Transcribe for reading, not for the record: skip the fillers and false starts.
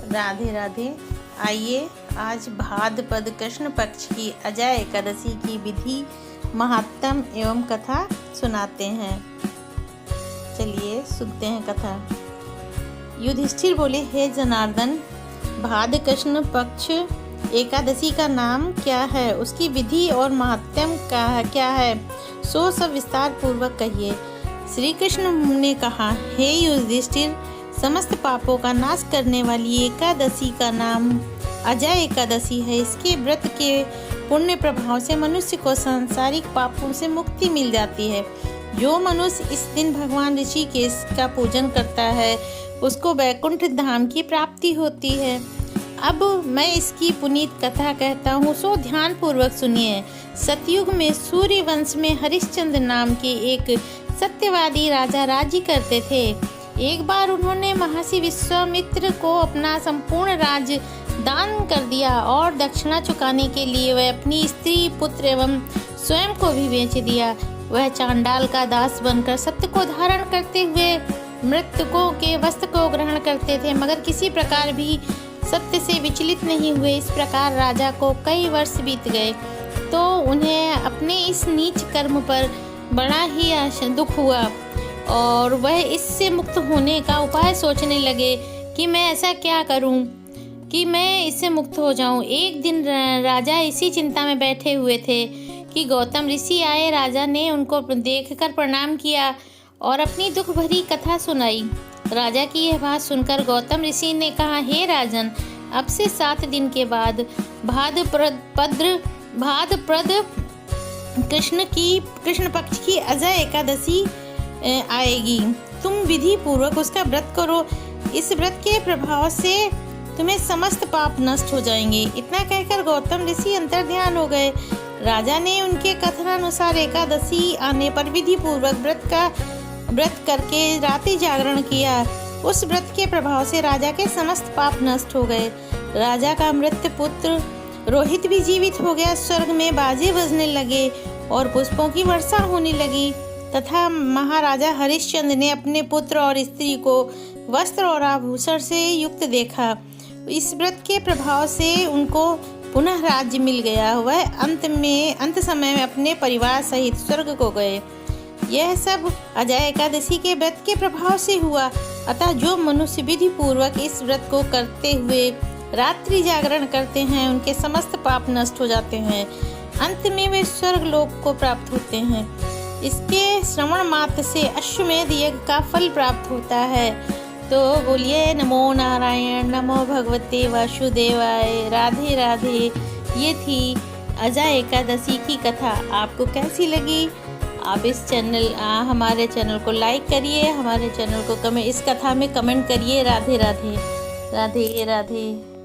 राधे राधे। आइए आज भाद्रपद कृष्ण पक्ष की अजय एकादशी की विधि, महात्म एवं कथा सुनाते हैं। चलिए सुनते हैं कथा। युधिष्ठिर बोले, हे जनार्दन, भाद्र कृष्ण पक्ष एकादशी का नाम क्या है, उसकी विधि और महात्म क्या है, सो सब विस्तार पूर्वक कहिए। श्री कृष्ण ने कहा, हे युधिष्ठिर, समस्त पापों का नाश करने वाली एकादशी का नाम अजय एकादशी है। इसके व्रत के पुण्य प्रभाव से मनुष्य को सांसारिक पापों से मुक्ति मिल जाती है। जो मनुष्य इस दिन भगवान ऋषिकेश का पूजन करता है, उसको वैकुंठ धाम की प्राप्ति होती है। अब मैं इसकी पुनीत कथा कहता हूँ, सो ध्यान पूर्वक सुनिए। सतयुग में सूर्य वंश में हरिश्चंद्र नाम के एक सत्यवादी राजा राज्य करते थे। एक बार उन्होंने महर्षि विश्वामित्र को अपना संपूर्ण राज्य दान कर दिया और दक्षिणा चुकाने के लिए वह अपनी स्त्री, पुत्र एवं स्वयं को भी बेच दिया। वह चांडाल का दास बनकर सत्य को धारण करते हुए मृतकों के वस्त्र को ग्रहण करते थे, मगर किसी प्रकार भी सत्य से विचलित नहीं हुए। इस प्रकार राजा को कई वर्ष बीत गए तो उन्हें अपने इस नीच कर्म पर बड़ा ही दुख हुआ और वह इससे मुक्त होने का उपाय सोचने लगे कि मैं ऐसा क्या करूं कि मैं इससे मुक्त हो जाऊं। एक दिन राजा इसी चिंता में बैठे हुए थे कि गौतम ऋषि आए। राजा ने उनको देखकर प्रणाम किया और अपनी दुख भरी कथा सुनाई। राजा की यह बात सुनकर गौतम ऋषि ने कहा, हे राजन, अब से 7 दिन के बाद भाद्रपद कृष्ण पक्ष की अजय एकादशी आएगी। तुम विधि पूर्वक उसका व्रत करो। इस व्रत के प्रभाव से तुम्हें समस्त पाप नष्ट हो जाएंगे। इतना कहकर गौतम ऋषि अंतर्ध्यान हो गए। राजा ने उनके कथनानुसार एकादशी आने पर विधि पूर्वक व्रत करके रात्रि जागरण किया। उस व्रत के प्रभाव से राजा के समस्त पाप नष्ट हो गए। राजा का मृत पुत्र रोहित भी जीवित हो गया। स्वर्ग में बाजे बजने लगे और पुष्पों की वर्षा होने लगी तथा महाराजा हरिश्चंद्र ने अपने पुत्र और स्त्री को वस्त्र और आभूषण से युक्त देखा। इस व्रत के प्रभाव से उनको पुनः राज्य मिल गया। वह अंत समय में अपने परिवार सहित स्वर्ग को गए। यह सब अजय एकादशी के व्रत के प्रभाव से हुआ। अतः जो मनुष्य विधि पूर्वक इस व्रत को करते हुए रात्रि जागरण करते हैं, उनके समस्त पाप नष्ट हो जाते हैं। अंत में वे स्वर्ग लोक को प्राप्त होते हैं। इसके श्रवण मात्र से अश्वमेध यज्ञ का फल प्राप्त होता है। तो बोलिए नमो नारायण, नमो भगवते वासुदेवाय, राधे राधे। ये थी अजय एकादशी की कथा। आपको कैसी लगी? आप हमारे चैनल को लाइक करिए, हमारे चैनल को इस कथा में कमेंट करिए। राधे राधे, राधे राधे।